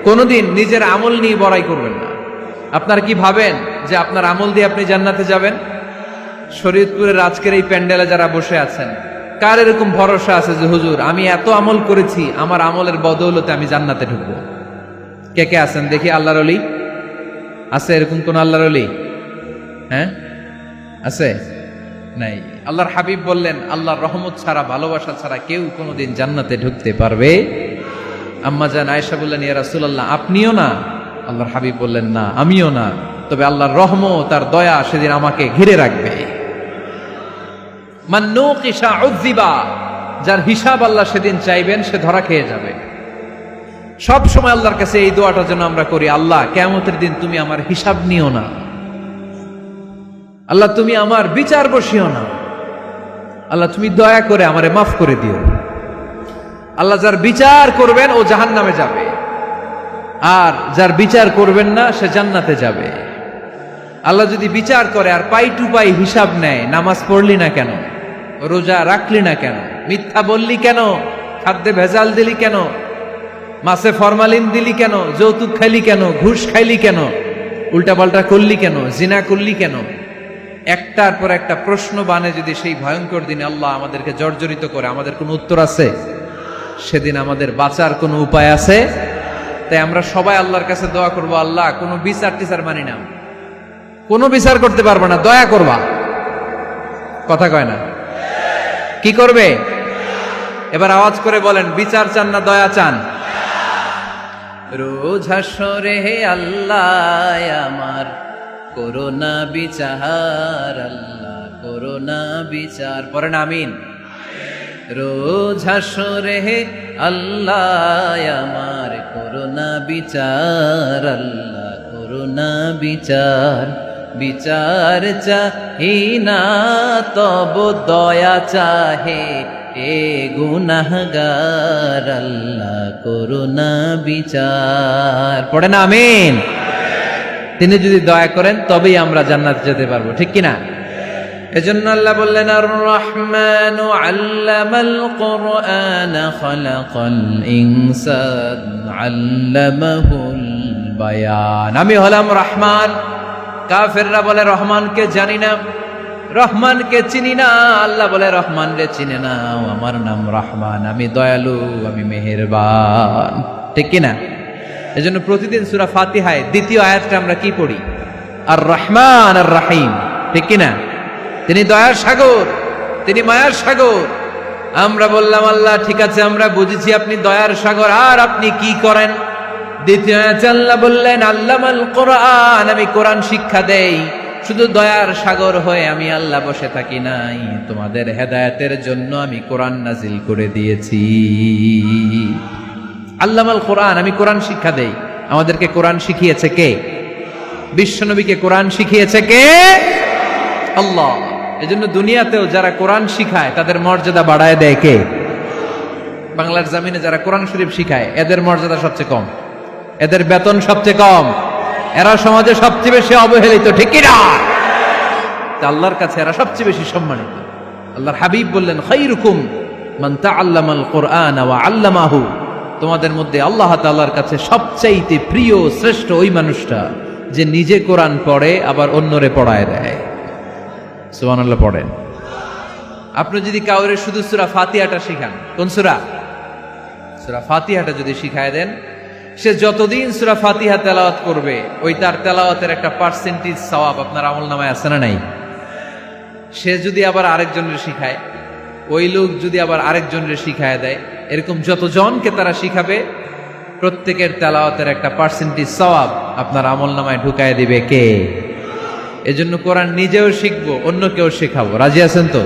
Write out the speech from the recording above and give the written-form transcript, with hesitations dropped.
কোনোদিন নিজের আমল নিয়ে বড়াই করবেন না। আপনারা কি ভাবেন যে আপনার আমল দিয়ে আপনি জান্নাতে যাবেন? শরীয়তপুরের আজকের এই প্যান্ডেলে যারা বসে আছেন, কার এরকম ভরসা আছে যে হুজুর আমি এত আমল করেছি, আমার আমলের বদৌলতে আমি জান্নাতে ঢুকবো? কে কে আছেন দেখি? আল্লাহর ওলি আছে? এরকম কোন আল্লাহর ওলি? হ্যাঁ, আছে? নাই। আল্লাহর হাবিব বললেন, আল্লাহর রহমত ছাড়া, ভালোবাসা ছাড়া কেউ কোনোদিন জান্নাতে ঢুকতে পারবে? আম্মা জান আয়েশা বললেন, ইয়া রাসূলুল্লাহ আপনিও না? আল্লাহর হাবিব বললেন, না আমিও না, তবে আল্লাহর রহমত তার দয়া সেদিন আমাকে ঘিরে রাখবে। মান নুকিশা উযিবা, যার হিসাব আল্লাহ সেদিন চাইবেন সে ধরা খেয়ে যাবে। সব সময় আল্লাহর কাছে এই দোয়াটা যেন আমরা করি, আল্লাহ কিয়ামতের দিন তুমি আমার হিসাব নিও না, আল্লাহ তুমি আমার বিচার বসিও না, আল্লাহ তুমি দয়া করে আমারে মাফ করে দিও। আল্লাহ যার বিচার করবেন ও জাহান্নামে যাবে, আর যার বিচার করবেন না সে জান্নাতে যাবে। আল্লাহ যদি বিচার করে আর পাই টু পাই হিসাব নেয়, নামাজ পড়লি না কেন, রোজা রাখলি না কেন, মিথ্যা বললি কেন, খাদ্যে ভেজাল দিলি কেন, মাছে ফরমালিন দিলি কেন, যৌতুক খাইলি কেন, ঘুষ খাইলি কেন, উল্টাপাল্টা করলি কেন, জিনা করলি কেন, একটার পর একটা প্রশ্ন বানে যদি সেই ভয়ঙ্কর দিনে আল্লাহ আমাদেরকে জর্জরিত করে, আমাদের কোনো উত্তর আছে? সেদিন আমাদের বাঁচার কোনো উপায় আছে? তাই আমরা সবাই আল্লাহর কাছে দোয়া করবো, আল্লাহ কোনো বিচার টিচার মানি না, কোনো বিচার করতে পারবো না, দয়া করবা। কথা কয় না? কি করবে? এবার আওয়াজ করে বলেন, বিচার চান না দয়া চান? রোজ হাসরে হে আল্লাহ আমার করোনা বিচার, আল্লাহ করোনা বিচার, পড়েন আমিন। রোজ হাসরে হে আল্লাহ আমার করোনা বিচার, আল্লাহ করোনা বিচার, বিচার চাহি না তব দয়া চাহে এ গুনাহগার, আল্লাহ করোনা বিচার, পড়েন আমিন। তিনি যদি দয়া করেন তবেই আমরা জান্নাত যেতে পারবো, ঠিক কিনা? এজন্য আল্লাহ বললেন, আর রহমানু আল্লামাল কুরআন খালাকাল ইনসান আল্লামাহুল বায়ান। আমি হলাম রহমান। কাফেররা বলে রহমানকে জানি না, রহমানকে চিনি না। আল্লাহ বলে রহমান রে চিনে না, আমার নাম রহমান, আমি দয়ালু, আমি মেহেরবান, ঠিক কিনা? এজন্য প্রতিদিন সূরা ফাতিহায় দ্বিতীয় আয়াতটা আমরা কি পড়ি? আর রহমান আর রাহিম, ঠিক কিনা? তিনি দয়ার সাগর, তিনি মায়ার সাগর। আমরা বললাম, আল্লাহ ঠিক আছে আমরা বুঝেছি আপনি দয়ার সাগর, আর আপনি কি করেন? দ্বিতীয় আয়াতে আল্লাহ বললেন, আল্লামাল কোরআন, আমি কোরআন শিক্ষা দেই। শুধু দয়ার সাগর হয়ে আমি আল্লাহ বসে থাকি নাই, তোমাদের হেদায়েতের জন্য আমি কোরআন নাজিল করে দিয়েছি। আল্লামাল কোরআন, আমি কোরআন শিক্ষা দেই। আমাদেরকে কোরআন শিখিয়েছে কে? বিশ্বনবীকে কোরআন শিখিয়েছে কে? আল্লাহ। এজন্য দুনিয়াতেও যারা কোরআন শিখায় তাদের মর্যাদা বাড়ায় দেয় কে? বাংলার জমিনে যারা কোরআন শরীফ শিখায় এদের মর্যাদা সবচেয়ে কম, এদের বেতন সবচেয়ে কম, এরা সমাজে সবচেয়ে বেশি অবহেলিত, ঠিক কিনা? আল্লাহর কাছে এরা সবচেয়ে বেশি সম্মানিত। আল্লাহর হাবিব বললেন, খায়রুকুম মান তাআল্লামাল কুরআন ওয়া আল্লামাহু, তোমাদের মধ্যে আল্লাহ তাআলার কাছে সবচাইতে প্রিয় শ্রেষ্ঠ ওই মানুষটা যে নিজে কোরআন পড়ে আবার অন্যরে পড়ায় দেয়। সুবহানাল্লাহ পড়েন। আপনি যদি কাউরে শুধু সূরা ফাতিহাটা শিখান, কোন সূরা? সূরা ফাতিহাটা যদি শিখায় দেন, সে যতদিন সূরা ফাতিহা তেলাওয়াত করবে ওই তার তেলাওয়াতের একটা পার্সেন্টেজ সওয়াব আপনার আমলনামায় আছে না নাই? সে যদি আবার আরেকজনের শিখায়, ওই লোক যদি আবার আরেকজনের শিখায় দেয়, এরকম যতজনকে তারা শিখাবে প্রত্যেকের তেলাওয়াতের একটা পার্সেন্টেজ সওয়াব আপনার আমলনামায় ঢুকায় দিবে কে? এজন্য কোরআন নিজেও শিখবো, অন্যকেও শেখাবো। রাজি আছেন তো?